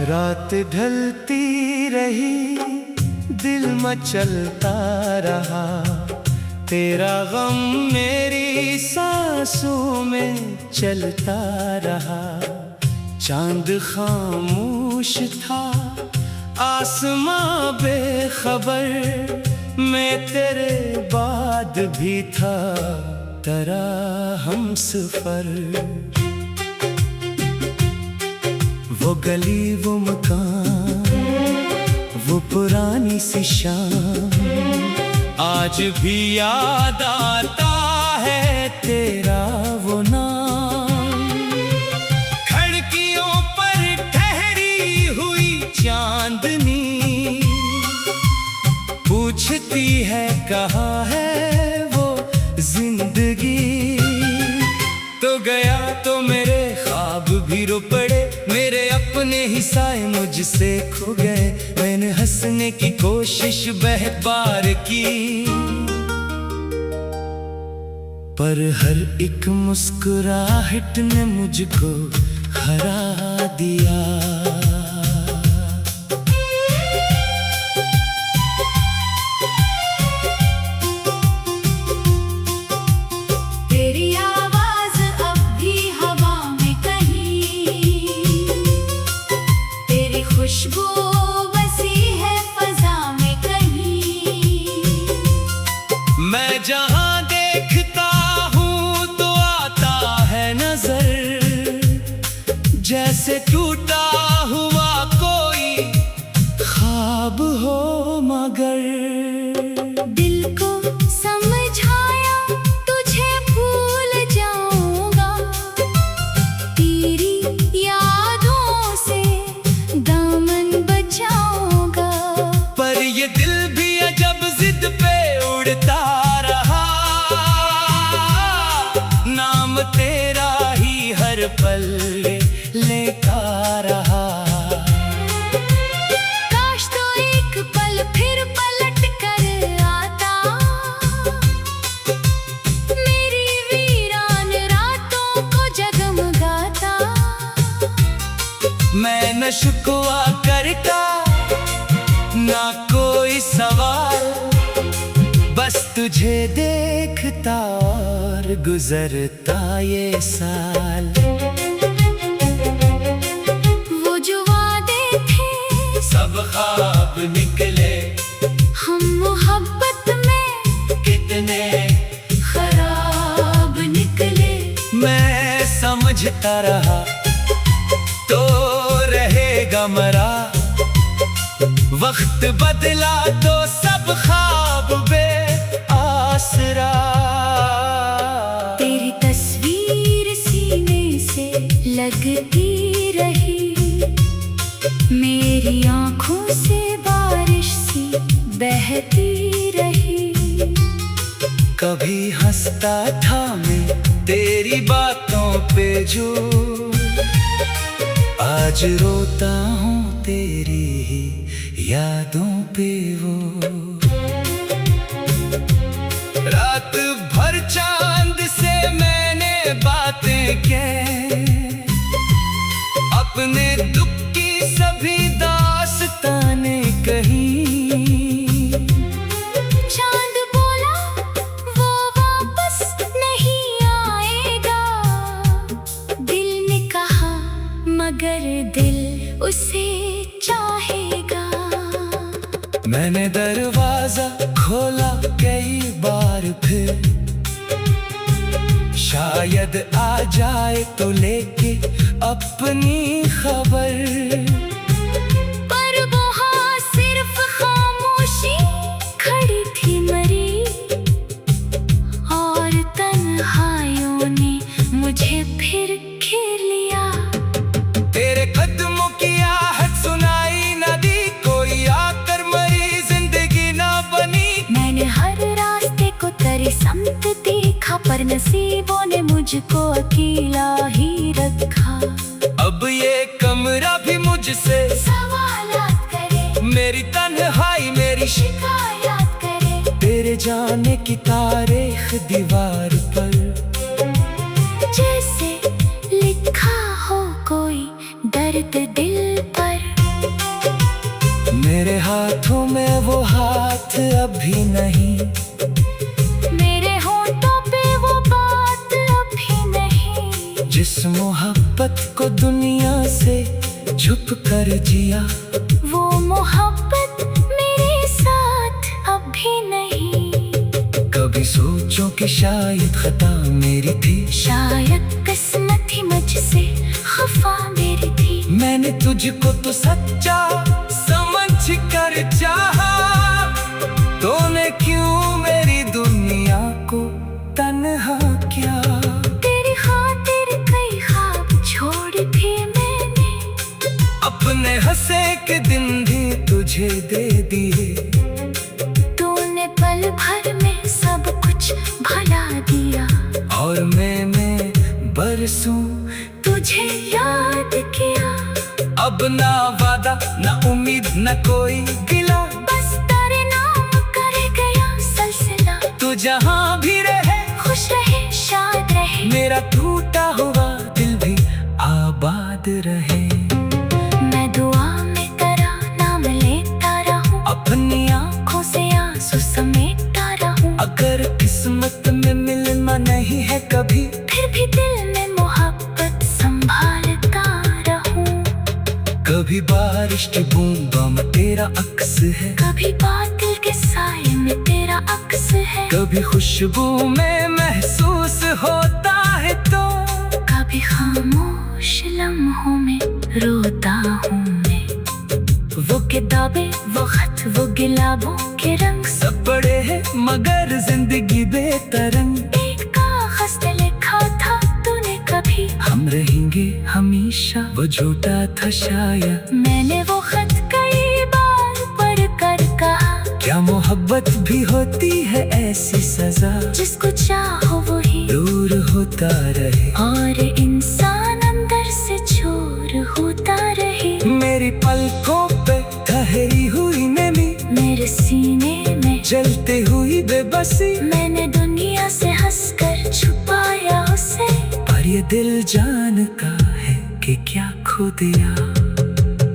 रात ढलती रही, दिल मचलता रहा, तेरा गम मेरी सांसों में चलता रहा। चांद खामोश था, आसमां बेखबर, मैं तेरे बाद भी था तेरा हमसफर। वो गली वो मकान, वो पुरानी सी शाम, आज भी याद आता है तेरा वो नाम। खिड़कियों पर ठहरी हुई चांदनी पूछती है कहाँ है वो जिंदगी। तो गया तो मेरे ख्वाब भी रो पड़े, मेरे अपने ही साए मुझसे खो गए। मैंने हंसने की कोशिश बहुत बार की, पर हर एक मुस्कुराहट ने मुझको हरा दिया। खुशबू बसी है फजा में कहीं, मैं जहाँ देखता हूँ तो आता है नजर, जैसे टूटा हुआ कोई ख्वाब हो मगर। दिल को समझाया तुझे भूल जाऊंगा, तेरी यादों से दामन बचाऊंगा। पर ये दिल भी अजब जिद पे उड़ता रहा, नाम तेरा ही हर पल लेता रहा। काश तो एक पल फिर पलट कर आता, मेरी वीरान रातों को जगमगाता। मैं न शिकवा करता ना कोई सवाल, बस तुझे देखता और गुजरता ये साल। वो जो वादे थे सब ख्वाब निकले, हम मोहब्बत में कितने खराब निकले। मैं समझता रहा तो रहेगा मरा, वक्त बदला तो सब ख्वाब बेआसरा। तेरी तस्वीर सीने से लगती रही, मेरी आंखों से बारिश सी बहती रही। कभी हंसता था मैं तेरी बातों पे जो, आज रोता हूँ तेरी ही यादों पे वो। रात भर चांद से मैंने बातें की, अपने दुख की सभी दास्तानें कही। चांद बोला वो वापस नहीं आएगा, दिल ने कहा मगर दिल उसे चाहेगा। मैंने दरवाजा खोला कई बार फिर, शायद आ जाए तो लेके अपनी खबर। पर वहाँ सिर्फ खामोशी खड़ी थी मरी, और तन्हाइयों ने मुझे फिर घेर लिया। तेरे कदमों की आहट सुनाई न दी, कोई आकर मरी जिंदगी ना बनी। मैंने हर रास्ते को तेरी समत दी, था पर नसीबों ने मुझको अकेला ही रखा। अब ये कमरा भी मुझसे सवालात करे, मेरी तन्हाई मेरी शिकायत करे। तेरे जाने की तारीख दीवार पर जैसे लिखा हो कोई दर्द दिल पर। मेरे हाथों में वो हाथ अभी नहीं, मेरे होंठों पे वो बात अभी नहीं। जिस मोहब्बत को दुनिया से छुप कर जिया, वो मोहब्बत मेरे साथ अभी नहीं। कभी सोचो कि शायद खता मेरी थी, शायद किस्मत ही मुझसे खफा मेरी थी। मैंने तुझको तो सच्चा समझ कर चाहा, तूने क्यों मेरी दुनिया को तन्हा किया। तेरी खातिर कई ख्वाब छोड़ दिए मैंने, अपने हंसे के दिन भी तुझे दे दिए। तूने पल भर में सब कुछ भुला दिया, और मैं बरसों तुझे याद किया। अब ना वादा ना उम्मीद न कोई गिला, बस तेरे नाम कर गया सिलसिला। तू जहाँ भी रहे खुश रहे शाद रहे, मेरा टूटा हुआ दिल भी आबाद रहे। मैं दुआ में तेरा नाम लेता रहूं, अपनी आँखों से आंसू समेटता रहूं। अगर किस्मत में मिलना नहीं है कभी, फिर भी दिल में मोहब्बत संभालता रहूं। कभी बारिश की बूंदों में तेरा अक्स है, कभी बादल के साए में तेरा अक्स है। कभी खुशबू में महसूस होता है तो, कभी खामोश लम्हों में रोता हूँ मैं। वो किताबें वो खत वो गुलाबों के रंग, सब बड़े हैं मगर जिंदगी बेतरंग। एक कागज़ पे लिखा था तूने कभी, हम रहेंगे हमेशा, वो झूठा था शायद। मैंने वो खत कई बार पढ़ कर कहा, क्या मोहब्बत भी होती है ऐसी सजा, जिसको चाहो वही दूर होता रहे और इंसान अंदर से चोर होता रहे। मेरी पलकों पे ठहरी हुई नमी, मेरे सीने में जलते हुई बेबसी। मैंने दुनिया से हंसकर छुपाया उसे, पर ये दिल जानता है कि क्या खो दिया।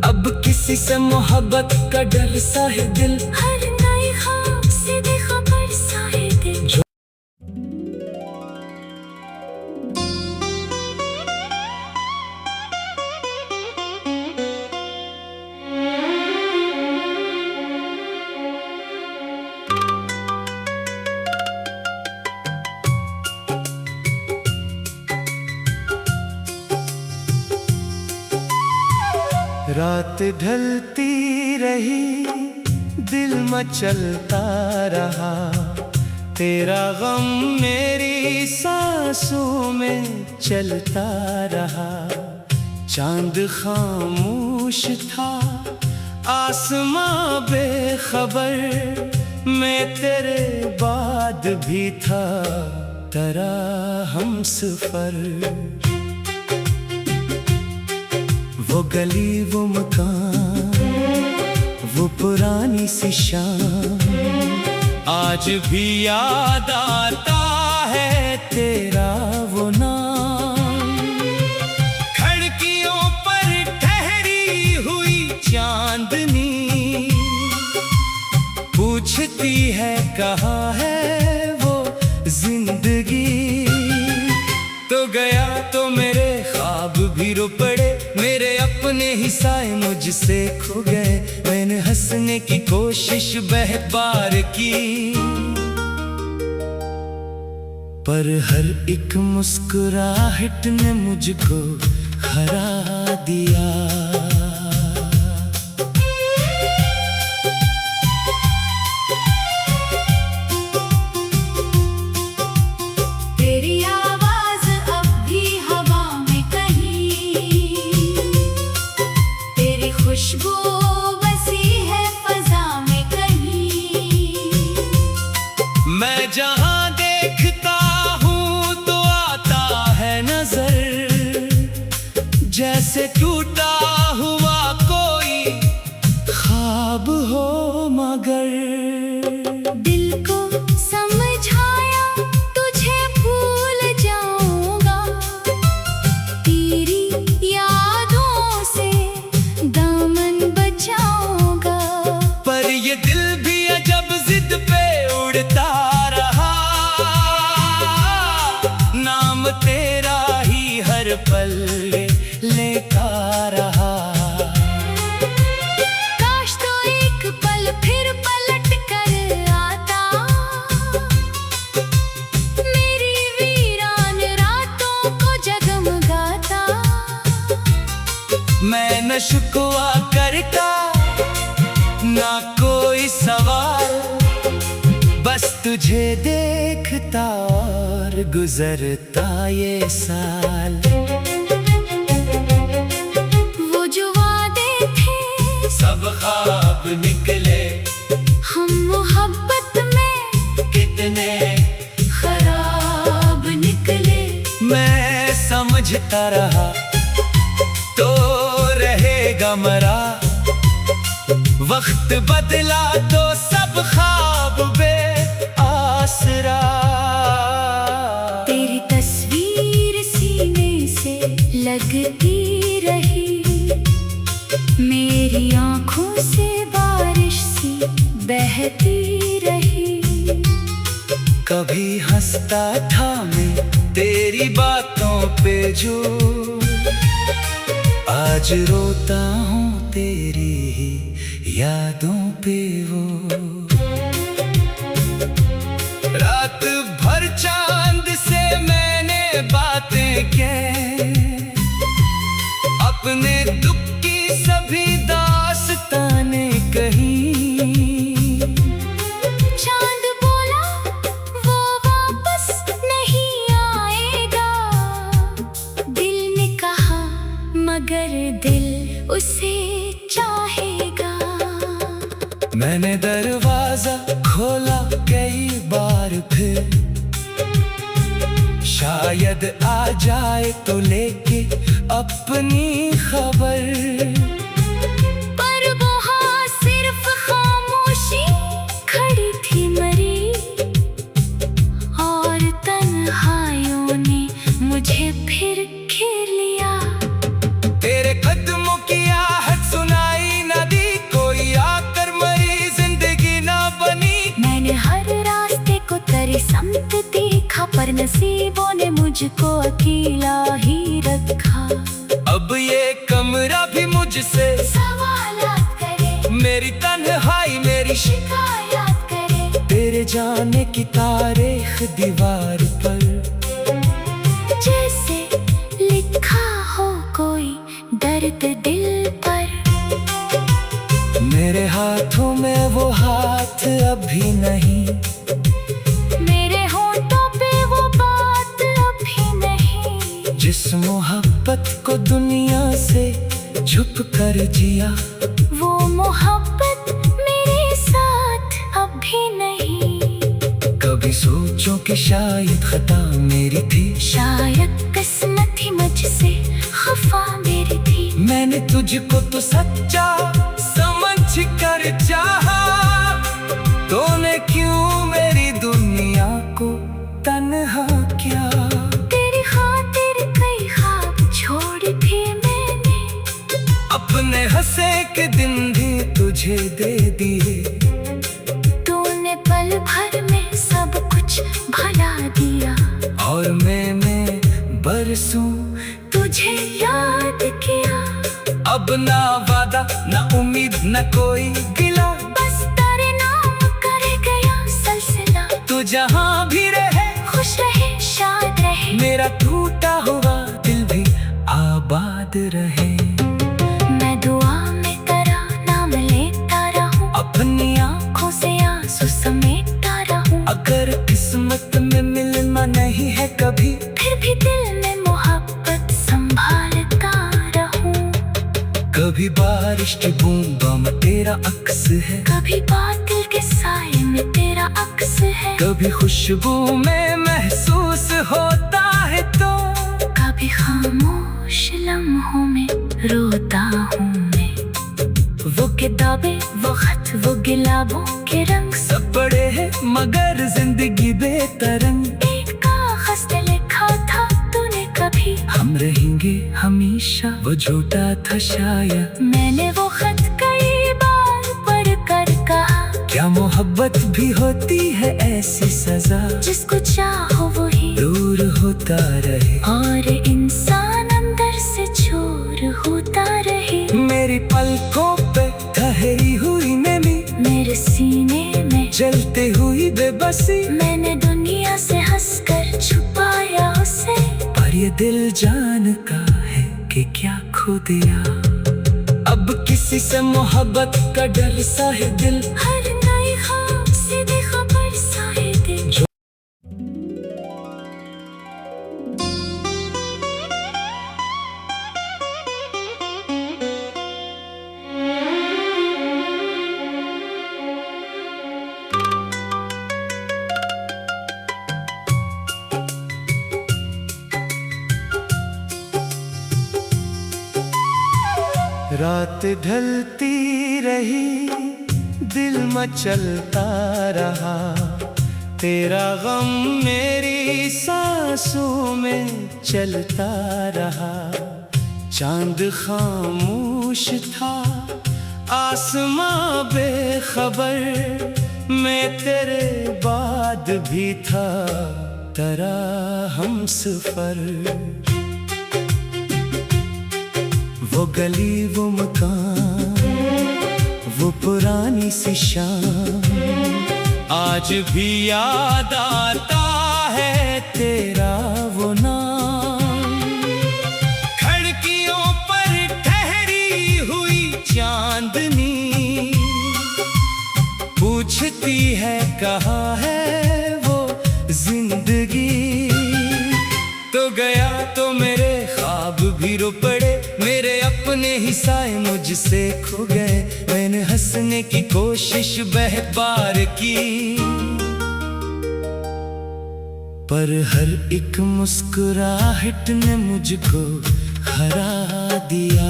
अब किसी से मोहब्बत का डर सा है दिल, हर नई ख्वाब से बेखबर सा है दिल। रात ढलती रही दिल मचलता रहा, तेरा गम मेरी सांसों में चलता रहा। चांद खामोश था आसमां बेखबर, मैं तेरे बाद भी था तेरा हमसफर। वो गली वो मकान वो पुरानी सी शाम, आज भी याद आता है तेरा वो नाम। खिड़कियों पर ठहरी हुई चांदनी पूछती है कहाँ है वो जिंदगी। तो गया तो मेरे ख्वाब भी रो पड़े, मेरे अपने ही साए मुझसे खो गए। मैंने हंसने की कोशिश बहुत बार की, पर हर एक मुस्कुराहट ने मुझको हरा दिया। तेरी आवाज अब भी हवा में कहीं, तेरी खुशबू बसी है फजा में कहीं। मैं जहाँ देखता हूँ पल लेता रहा। काश तो एक पल फिर पलट कर आता, मेरी वीरान रातों को जगमगाता। मैं न शिकवा करता ना कोई सवाल, बस तुझे देखता और गुजरता ये साल। वो जो वादे थे सब ख्वाब निकले, हम मोहब्बत में कितने खराब निकले। मैं समझता रहा तो रहेगा मरा, वक्त बदला तो सब ख्वाब बेआसरा। तेरी तस्वीर सीने से लगती रही, मेरी आँखों से बारिश सी बहती रही। कभी हंसता था मैं तेरी बातों पे जो, आज रोता हूँ तेरी ही यादों पे वो। रात भर चांद से मैंने बातें की, अपने दुख की सभी दास्तानें कही। चांद बोला वो वापस नहीं आएगा, दिल ने कहा मगर दिल उसे चाहेगा। मैंने दरवाजा खोला कई बार फिर, शायद आ जाए तो लेके अपनी खबर। पर वहाँ सिर्फ खामोशी खड़ी थी मरी, और तन्हाइयों ने मुझे फिर घेर लिया। तेरे कदमों की आहट सुनाई न दी, कोई आकर मरी जिंदगी ना बनी। मैंने हर रास्ते को तेरी समत देखा, पर नसीबों ने मुझको अकेला ही रखा। अब ये कमरा भी मुझसे सवालात करे, मेरी तन्हाई मेरी शिकायत करे। तेरे जाने की तारीख दीवार पर, जैसे लिखा हो कोई दर्द दिल पर। मेरे हाथों में वो हाथ अभी नहीं, मेरे होठों पे वो बात अभी नहीं। जिस मोहब्बत को दुनिया से छुप कर जिया, वो मोहब्बत मेरे साथ अभी नहीं। कभी सोचो कि शायद खता मेरी थी, शायद किस्मत ही मुझसे खफा मेरी थी। मैंने तुझको तो सच्चा समझ कर चाहा, तूने क्यों मेरी दुनिया को तन्हा किया। तेरी खातिर कई ख्वाब छोड़ दिए मैंने, अपने हंसे के दिन भी तुझे दे दिए। तूने पल भर में सब कुछ भला दिया, और मैं बरसों तुझे याद किया। अब ना वादा ना उम्मीद न कोई गिला, बस तेरे नाम कर गया सिलसिला। तू जहाँ भी रहे खुश रहे शाद रहे, मेरा टूटा हुआ दिल भी आबाद रहे। मैं दुआ में तेरा नाम लेता रहूं, अपनी आँखों से आंसू समेटता रहूं। अगर किस्मत में मिलना नहीं है कभी, फिर भी दिल में मोहब्बत संभालता रहूं। कभी बारिश की बूंदों में तेरा अक्स है, कभी बादल के साए में तेरा अक्स है। कभी खुशबू में महसूस होता है तो, कभी खामोश लम्हों में रोता हूँ मैं। वो किताबें वो खत वो गिलाबों के रंग, सब बड़े हैं मगर जिंदगी बेतरंग। एक कागज पे लिखा था तूने कभी, हम रहेंगे हमेशा, वो झूठा था शायद। मैंने वो खत कई बार पढ़ कर कहा, क्या मोहब्बत भी होती है ऐसी सजा, जिसको चाहो वही दूर होता रहे। और इंसान जलती हुई बेबसी, मैंने दुनिया से हंसकर छुपाया उसे। पर ये दिल जानता है कि क्या खो दिया। अब किसी से मोहब्बत का डर सा है दिल, हर नई ख्वाब से बेखबर सा है दिल। रात ढलती रही, दिल मचलता रहा, तेरा गम मेरी सांसों में चलता रहा। चांद खामोश था, आसमां बेखबर, मैं तेरे बाद भी था तेरा हमसफर। वो गली वो मकान, वो पुरानी सी शाम, आज भी याद आता है तेरा वो नाम। खिड़कियों पर ठहरी हुई चांदनी पूछती है कहाँ है वो जिंदगी। तो गया तो मेरे ख्वाब भी रो पड़े, मेरे अपने ही साए मुझसे खो गए। मैंने हंसने की कोशिश बहुत बार की, पर हर एक मुस्कुराहट ने मुझको हरा दिया।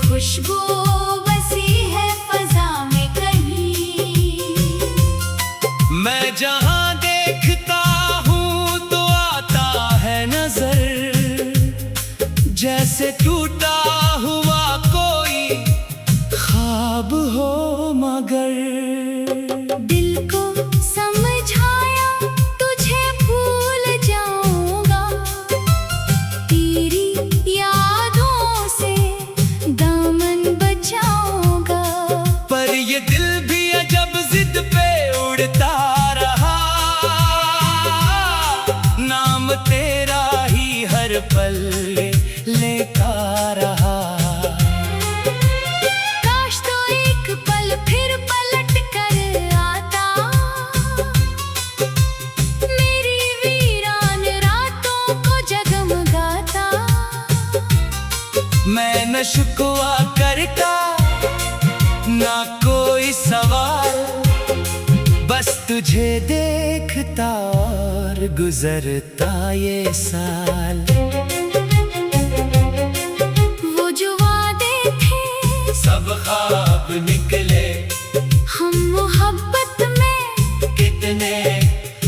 खुशबू बसी है फजा में कहीं। मैं जहाँ देखता हूँ तो आता है नजर, जैसे टूटा हुआ कोई ख्वाब हो मगर। दिल को समझाया तुझे भूल जाऊंगा, तेरी यादों से दामन बचाऊंगा। पर ये दिल भी अजब जिद पे उड़ता रहा, नाम तेरा ही हर पल लेता रहा। काश तो एक पल फिर पलट कर आता, मेरी वीरान रातों को जगमगाता। मैं न शिकवा करता ना कोई सवाल, बस तुझे देखता और गुजरता ये साल। वो जो वादे थे सब ख्वाब निकले, हम मोहब्बत में कितने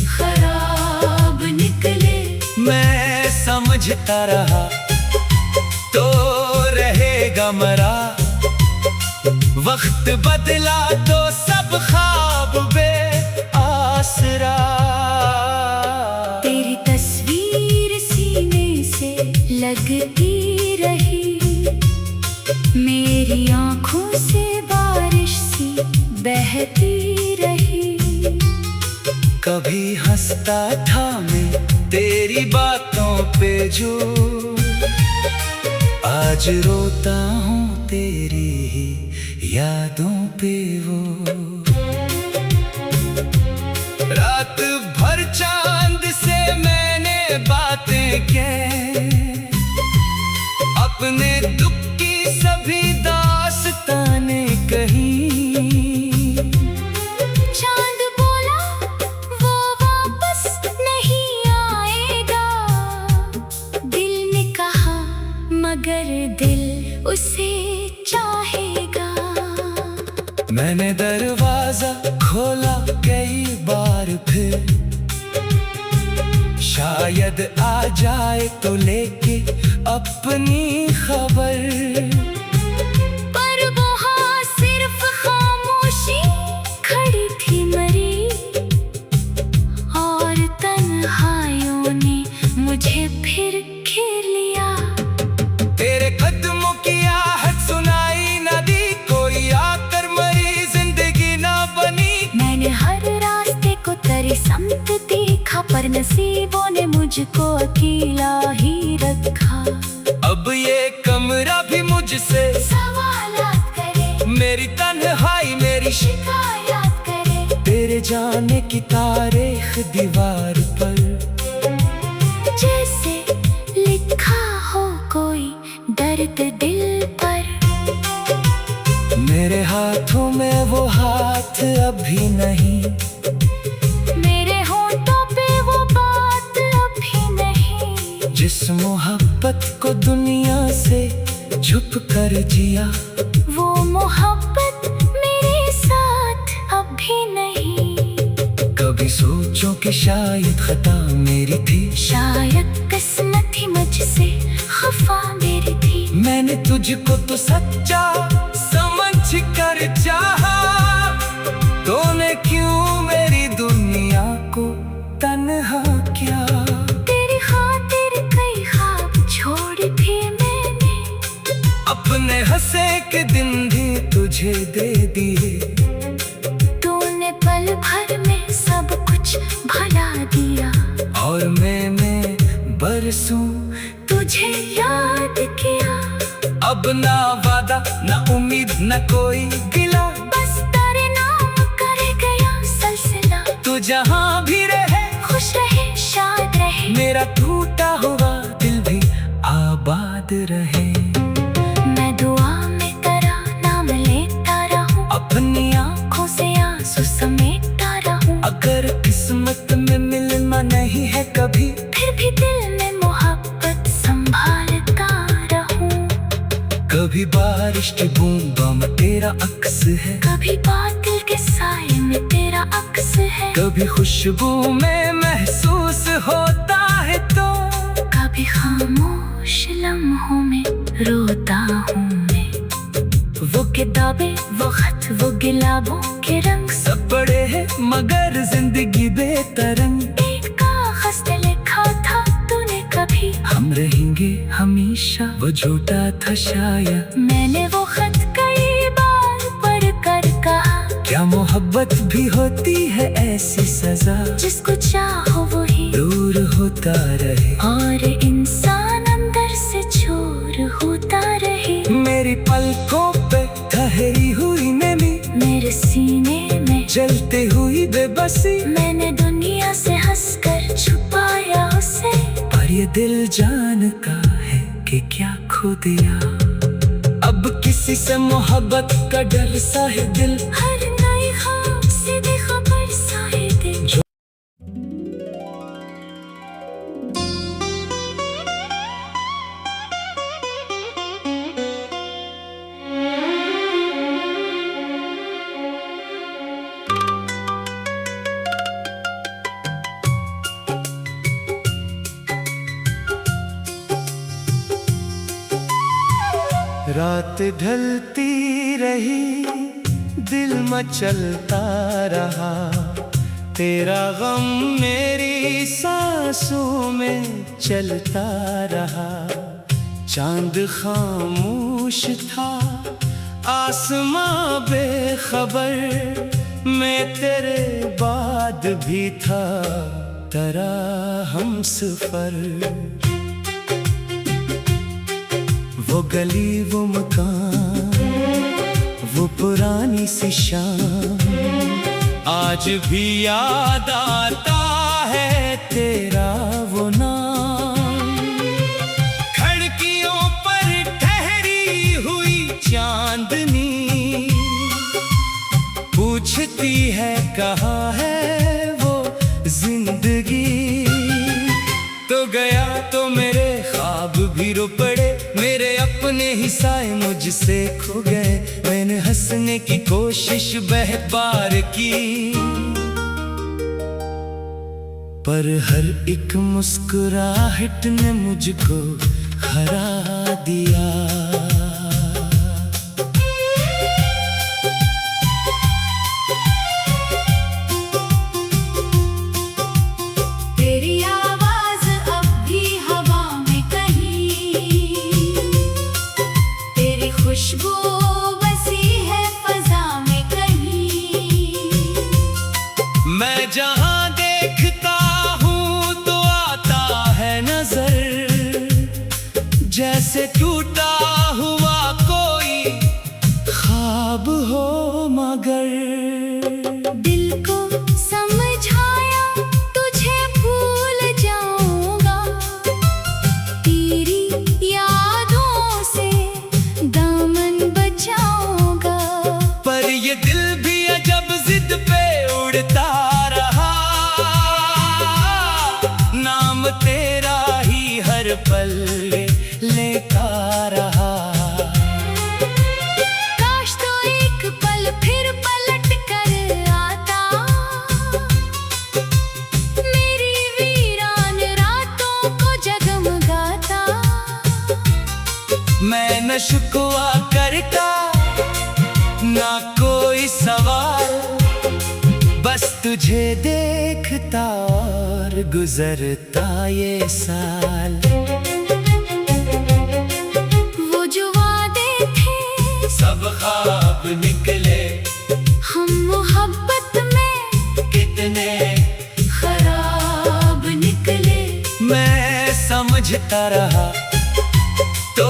खराब निकले। मैं समझता रहा तो रहेगा मरा, वक्त बदला तो सब ख्वाब बेआसरा। तेरी तस्वीर सीने से लगती रही, मेरी आंखों से बारिश सी बहती रही। कभी हंसता था मैं तेरी बातों पे जो, आज रोता हूँ तेरी ही यादों पे वो। रात भर चांद से मैंने बातें की, अपने दुख की सभी दास्तानें कही। चांद बोला वो वापस नहीं आएगा, दिल ने कहा मगर दिल उसे चाहेगा। मैंने दरवाजा खोला कई बार फिर, शायद आ जाए तो लेके अपनी खबर। पर वहाँ सिर्फ खामोशी खड़ी थी नसीबों ने मुझको अकेला ही रखा। अब ये कमरा भी मुझसे सवालात करे, मेरी तन्हाई मेरी शिकायत करे। तेरे जाने की तारीख दीवार पर जैसे लिखा हो कोई दर्द दिल पर। मेरे हाथों में वो हाथ अभी नहीं, मेरे होठों पे वो बात अभी नहीं। जिस मोहब्बत को दुनिया से छुप कर जिया, वो मोहब्बत मेरे साथ अभी नहीं। कभी सोचो कि शायद खता मेरी थी, शायद किस्मत ही मुझसे खफा मेरी थी। मैंने तुझको तो सच्चा समझ कर चाहा, तूने क्यों मेरी दुनिया को तन्हा किया। तेरी खातिर कई ख्वाब छोड़ दिए मैंने, अपने हंसे के दिन भी तुझे दे दिए। तूने पल भर में सब कुछ भला दिया, और मैं बरसों तुझे याद किया। अब ना वादा ना उम्मीद ना कोई गिला, बस तेरे नाम करे गया सिलसिला। तू जहाँ भी रहे खुश रहे शाद रहे, मेरा टूटा हुआ दिल भी आबाद रहे। मैं दुआ में तेरा नाम लेता रहूं, अपनी आँखों से आंसू समेटता रहूं। अगर किस्मत में मिलना नहीं है कभी, फिर भी दिल में मोहब्बत संभालता रहूं। कभी बारिश की बूंदों में तेरा अक्स है, कभी बादल के साए में तेरा अक्स है। कभी खुशबू में महसूस होता है तो, कभी खामोश लम्हों में रोता हूँ मैं। वो किताबें वो खत वो गुलाबों के रंग सब बड़े हैं मगर जिंदगी बेतरंग। एक कागज पे लिखा था तूने कभी, हम रहेंगे हमेशा, वो झूठा था शायद। मैंने वो खत कई बार पढ़ कर कहा, क्या मोहब्बत भी होती है ऐसी सजा, जिसको चाहो वही दूर होता रहे और इंसान अंदर से चोर होता रहे। मेरी पलकों पे ठहरी हुई नमी, मेरे सीने में जलते हुई बेबसी। मैंने दुनिया से हंसकर छुपाया उसे, पर ये दिल जानता है कि क्या खो दिया। अब किसी से मोहब्बत का डर सा है दिल, हर नई ख्वाब से बेखबर सा है दिल। रात ढलती रही दिल मचलता रहा, तेरा गम मेरी सांसों में चलता रहा। चांद खामोश था आसमां बेखबर, मैं तेरे बाद भी था तेरा हमसफर। वो गली वो मकान वो पुरानी सी शाम, आज भी याद आता है तेरा वो नाम। खिड़कियों पर ठहरी हुई चांदनी पूछती है कहाँ है वो जिंदगी। तो गया तो मेरे ख्वाब भी रो पड़े, मेरे अपने ही साए मुझसे खो गए। मैंने हंसने की कोशिश बह बार की, पर हर एक मुस्कुराहट ने मुझको हरा दिया। खुशबू बसी है फजा में कहीं। मैं जहाँ देखता हूँ तो नाम तेरा ही हर पल लेता रहा। काश तो एक पल फिर पलट कर आता, मेरी वीरान रातों को जगमगाता। मैं न शिकवा करता ना कोई सवाल, बस तुझे देखता और गुजरता ये साल। वो जो वादे थे सब ख्वाब निकले, हम मोहब्बत में कितने खराब निकले। मैं समझता रहा तो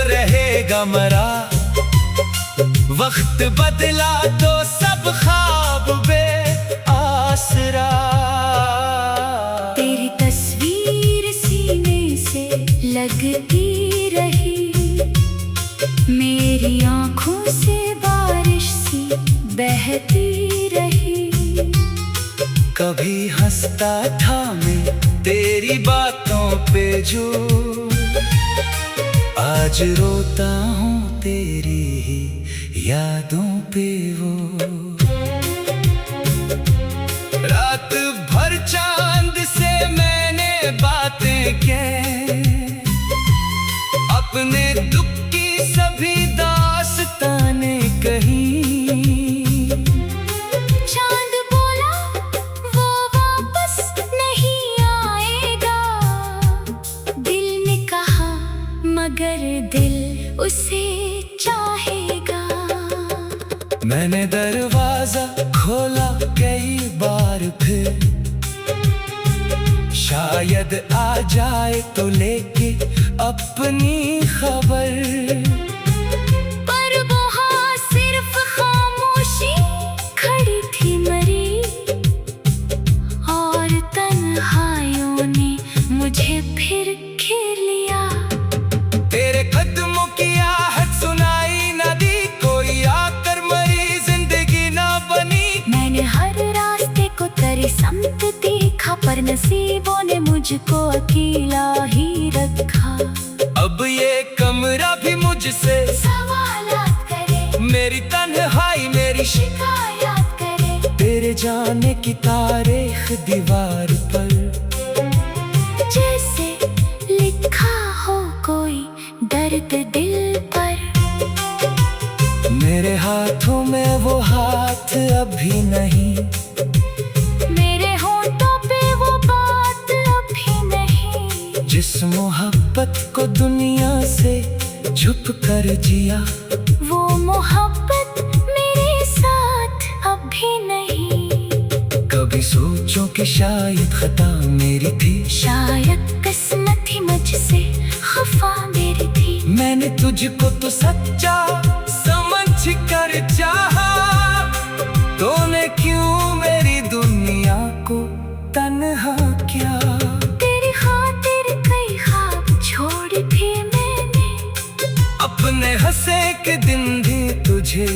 रहेगा मरा, वक्त बदला तो सब ख्वाब बेआसरा। तेरी तस्वीर सीने से लगती रही, मेरी आँखों से बारिश सी बहती रही। कभी हंसता था मैं तेरी बातों पे जो, आज रोता हूँ तेरी ही यादों पे वो। रात भर चांद से मैंने बातें की, अपने दुख की सभी दास्तानें कही। चांद बोला वो वापस नहीं आएगा, दिल ने कहा मगर दिल उसे चाहेगा। मैंने दरवाजा खोला कई बार फिर, शायद आ जाए तो लेके अपनी खबर। पर वहाँ सिर्फ खामोशी खड़ी थी मरी, और तन्हाइयों ने मुझे फिर घेर लिया। तेरे कदमों की आहट सुनाई न दी, कोई आकर मरी जिंदगी ना बनी। मैंने हर रास्ते को तेरी समत देखा, पर नसीबों ने मुझको अकेला ही रखा। अब ये कमरा भी मुझसे सवालात करे, मेरी तन्हाई मेरी शिकायत करे। तेरे जाने की तारीख दीवार पर, जैसे लिखा हो कोई दर्द दिल पर। मेरे हाथों में वो हाथ अभी नहीं, मेरे होठों पे वो बात अभी नहीं। जिस मोहब्बत को दुनिया से छुप कर जिया, वो मोहब्बत मेरे साथ अभी नहीं। कभी सोचो कि शायद खता मेरी थी, शायद किस्मत ही मुझसे खफा मेरी थी। मैंने तुझको तो सच्चा समझ कर चाहा, तूने क्यों मेरी दुनिया को तन्हा किया। तेरी खातिर कई ख्वाब छोड़ दिए मैंने, अपने हंसे के दिन भी तुझे